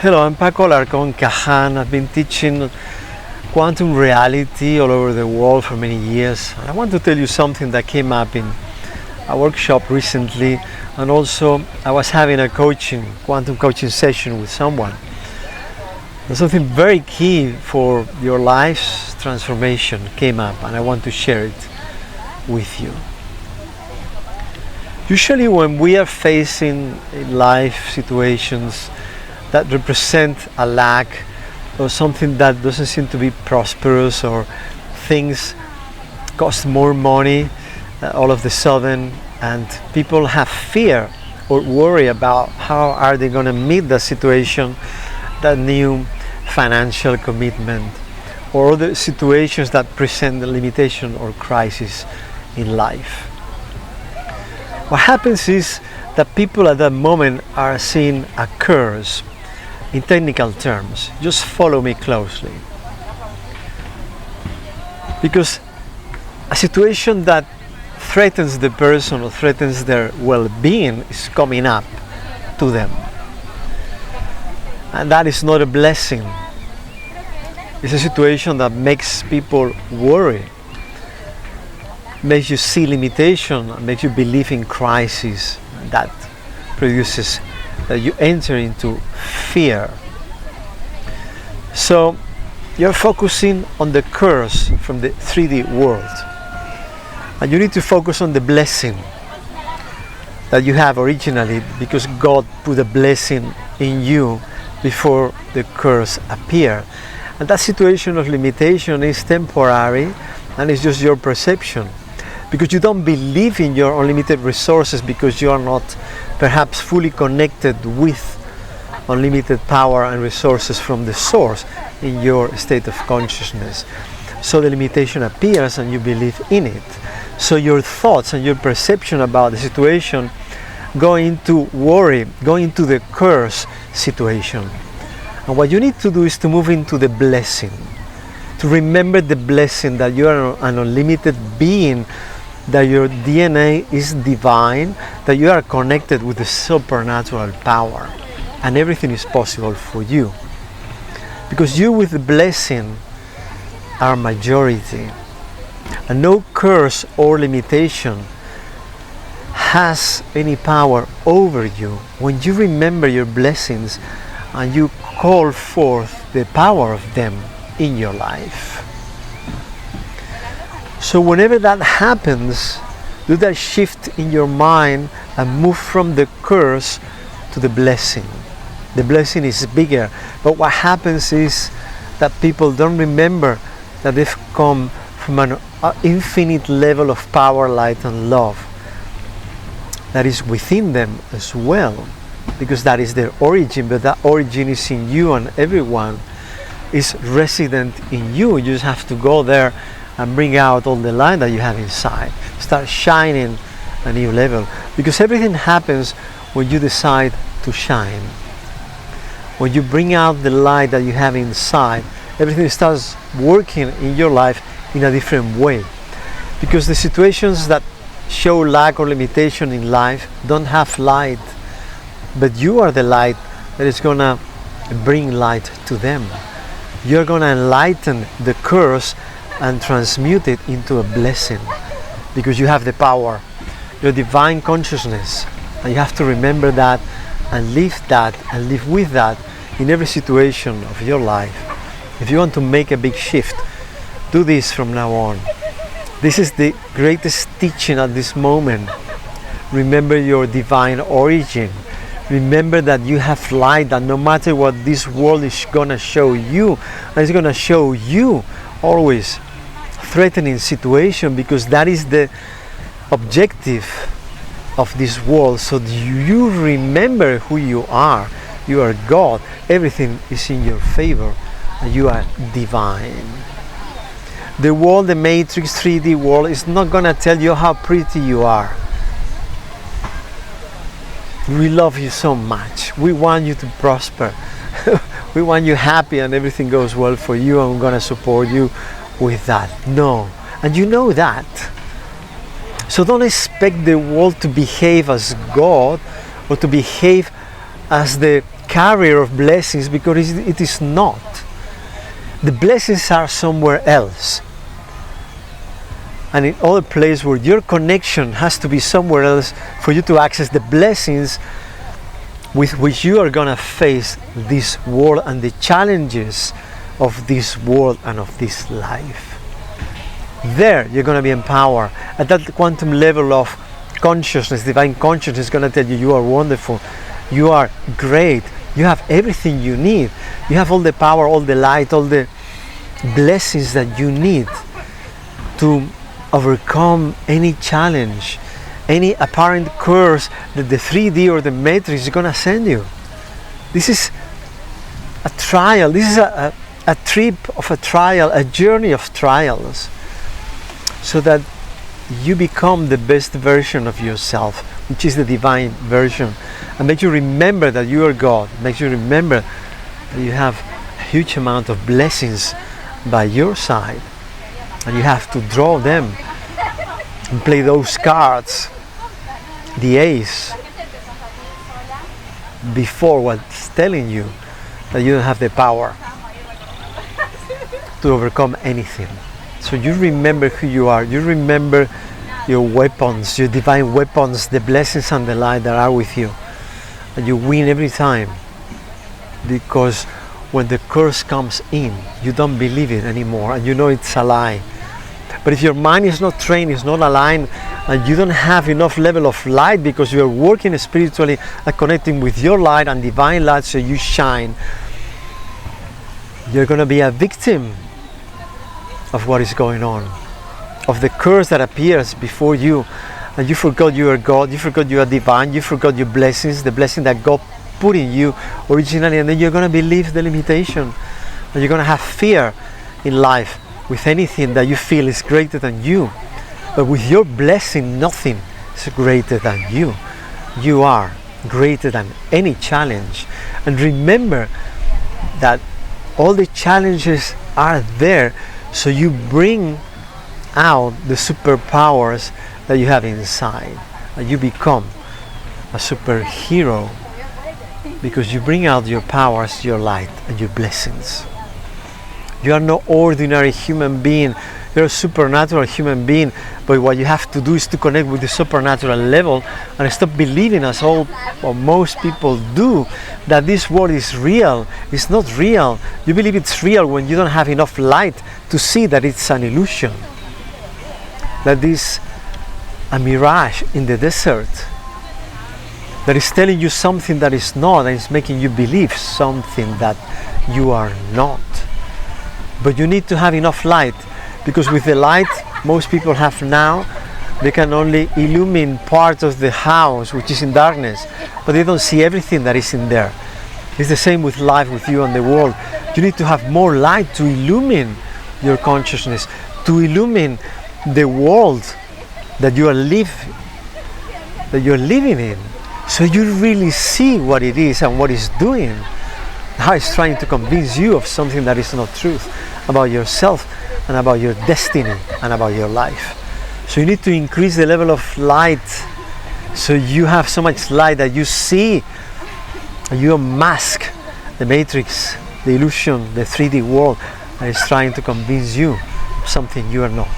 Hello, I'm Paco Alarcon-Kahan. I've been teaching quantum reality all over the world for many years. And I want to tell you something that came up in a workshop recently, and also I was having a quantum coaching session with someone. And something very key for your life's transformation came up, and I want to share it with you. Usually when we are facing life situations that represent a lack or something that doesn't seem to be prosperous, or things cost more money all of a sudden, and people have fear or worry about how are they going to meet the situation, that new financial commitment, or other situations that present a limitation or crisis in life. What happens is that people at that moment are seeing a curse. In technical terms, just follow me closely. Because a situation that threatens the person or threatens their well-being is coming up to them. And that is not a blessing. It's a situation that makes people worry, makes you see limitation, makes you believe in crisis. That produces that you enter into fear. So you're focusing on the curse from the 3D world, and you need to focus on the blessing that you have originally, because God put a blessing in you before the curse appeared. And that situation of limitation is temporary, and it's just your perception, because you don't believe in your unlimited resources, because you are not perhaps fully connected with unlimited power and resources from the source in your state of consciousness. So the limitation appears and you believe in it. So your thoughts and your perception about the situation go into worry, go into the curse situation. And what you need to do is to move into the blessing, to remember the blessing that you are an unlimited being, that your DNA is divine, that you are connected with the supernatural power, and everything is possible for you. Because you with the blessing are majority, and no curse or limitation has any power over you when you remember your blessings and you call forth the power of them in your life. So whenever that happens, do that shift in your mind and move from the curse to the blessing. The blessing is bigger, but what happens is that people don't remember that they've come from an infinite level of power, light, and love that is within them as well, because that is their origin, but that origin is in you, and everyone is resident in you. You just have to go there and bring out all the light that you have inside. Start shining a new level, because everything happens when you decide to shine. When you bring out the light that you have inside, everything starts working in your life in a different way. Because the situations that show lack or limitation in life don't have light, but you are the light that is gonna bring light to them. You're gonna enlighten the curse and transmute it into a blessing, because you have the power, your divine consciousness, and you have to remember that and live that and live with that in every situation of your life. If you want to make a big shift, do this from now on. This is the greatest teaching at this moment. Remember your divine origin. Remember that you have light, that no matter what this world is gonna show you, and it's gonna show you always threatening situation, because that is the objective of this world. So you remember who you are. You are God. Everything is in your favor, and you are divine. The world, the matrix 3D world, is not gonna tell you how pretty you are. We love you so much. We want you to prosper. We want you happy and everything goes well for you, and we're gonna support you with that. No, and you know that. So don't expect the world to behave as God, or to behave as the carrier of blessings, because it is not. The blessings are somewhere else, and in other place where your connection has to be somewhere else for you to access the blessings with which you are going to face this world and the challenges of this world and of this life. There you're going to be empowered at that quantum level of consciousness. Divine consciousness is going to tell you, you are wonderful, you are great, you have everything you need, you have all the power, all the light, all the blessings that you need to overcome any challenge, any apparent curse that the 3D or the matrix is going to send you. This is a trial, this is a trip of a trial, a journey of trials, so that you become the best version of yourself, which is the divine version, and makes you remember that you are God, makes you remember that you have a huge amount of blessings by your side, and you have to draw them and play those cards, the ace, before what's telling you that you don't have the power to overcome anything. So you remember who you are, you remember your weapons, your divine weapons, the blessings and the light that are with you, and you win every time, because when the curse comes in, you don't believe it anymore, and you know it's a lie. But if your mind is not trained, is not aligned, and you don't have enough level of light, because you are working spiritually and connecting with your light and divine light, so you shine, you're going to be a victim of what is going on, of the curse that appears before you, and you forgot you are God, you forgot you are divine, you forgot your blessings, the blessing that God put in you originally, and then you're going to believe the limitation, and you're going to have fear in life with anything that you feel is greater than you. But with your blessing, nothing is greater than you. You are greater than any challenge. And remember that all the challenges are there, so you bring out the superpowers that you have inside, and you become a superhero, because you bring out your powers, your light, and your blessings. You are no ordinary human being, you're a supernatural human being, but what you have to do is to connect with the supernatural level and stop believing, as all or most people do, that this world is real. It's not real. You believe it's real when you don't have enough light to see that it's an illusion, that is a mirage in the desert, that is telling you something that is not, and is making you believe something that you are not. But you need to have enough light, because with the light most people have now, they can only illumine part of the house which is in darkness, but they don't see everything that is in there. It's the same with life, with you and the world. You need to have more light to illumine your consciousness, to illumine the world that you are living in, so you really see what it is and what it's doing, how it's trying to convince you of something that is not truth about yourself and about your destiny and about your life. So you need to increase the level of light, so you have so much light that you see, you unmask the matrix, the illusion, the 3D world that is trying to convince you of something you are not,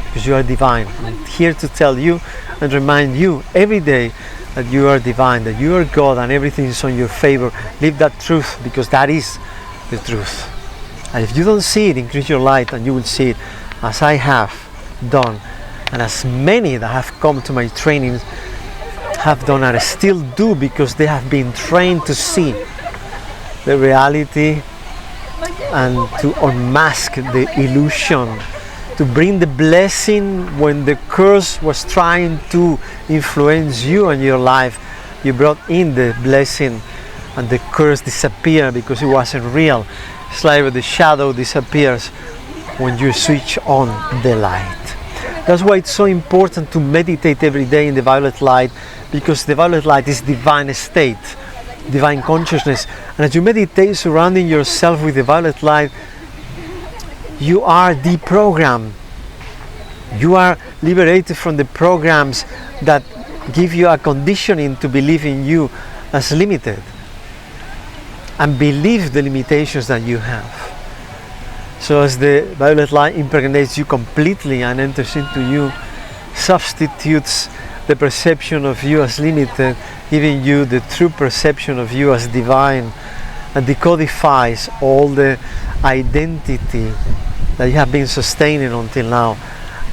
because you are divine. I'm here to tell you and remind you every day that you are divine, that you are God, and everything is on your favor. Live that truth, because that is the truth. And if you don't see it, increase your light and you will see it, as I have done, and as many that have come to my trainings have done and still do, because they have been trained to see the reality and to unmask the illusion, to bring the blessing when the curse was trying to influence you and your life. You brought in the blessing and the curse disappeared because it wasn't real. It's like the shadow disappears when you switch on the light. That's why it's so important to meditate every day in the violet light, because the violet light is divine state, divine consciousness. And as you meditate surrounding yourself with the violet light, you are deprogrammed. You are liberated from the programs that give you a conditioning to believe in you as limited. and believe the limitations that you have. So as the violet light impregnates you completely and enters into you, substitutes the perception of you as limited, giving you the true perception of you as divine, and decodifies all the identity that you have been sustaining until now.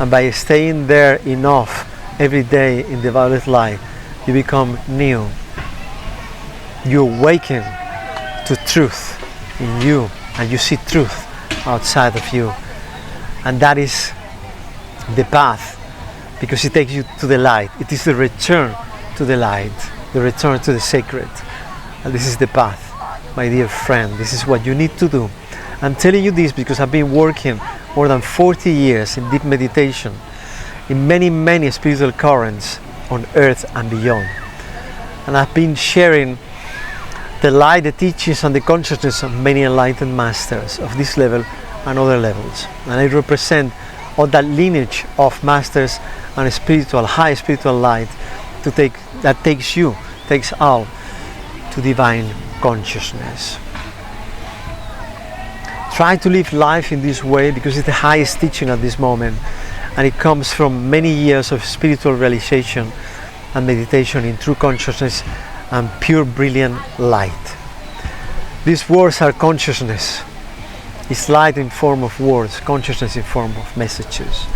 And by staying there enough every day in the violet light, you become new. You awaken to truth in you, and you see truth outside of you. And that is the path, because it takes you to the light. It is the return to the light, the return to the sacred. And this is the path, my dear friend. This is what you need to do. I'm telling you this because I've been working more than 40 years in deep meditation, in many spiritual currents on earth and beyond. And I've been sharing the light, the teachings and the consciousness of many enlightened masters of this level and other levels. And I represent all that lineage of masters and spiritual, high spiritual light that takes out to divine consciousness. Try to live life in this way, because it's the highest teaching at this moment, and it comes from many years of spiritual realization and meditation in true consciousness and pure brilliant light. These words are consciousness. It's light in form of words, consciousness in form of messages.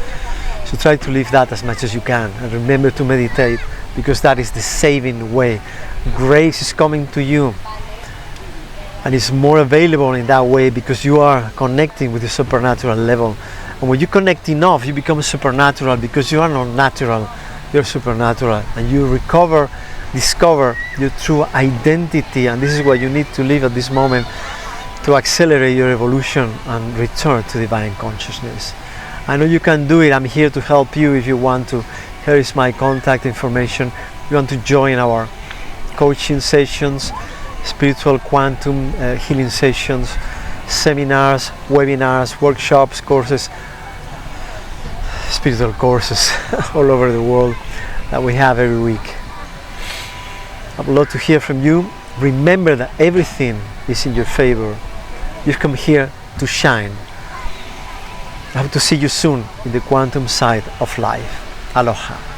So try to live that as much as you can, and remember to meditate, because that is the saving way. Grace is coming to you, and it's more available in that way because you are connecting with the supernatural level. And when you connect enough, you become supernatural, because you are not natural, you're supernatural, and you discover your true identity. And this is what you need to live at this moment to accelerate your evolution and return to divine consciousness. I know you can do it. I'm here to help you if you want to. Here is my contact information. If you want to join our coaching sessions, spiritual quantum healing sessions, seminars, webinars, workshops, courses, spiritual courses all over the world that we have every week. I would love to hear from you. Remember that everything is in your favor. You've come here to shine. I hope to see you soon in the quantum side of life. Aloha.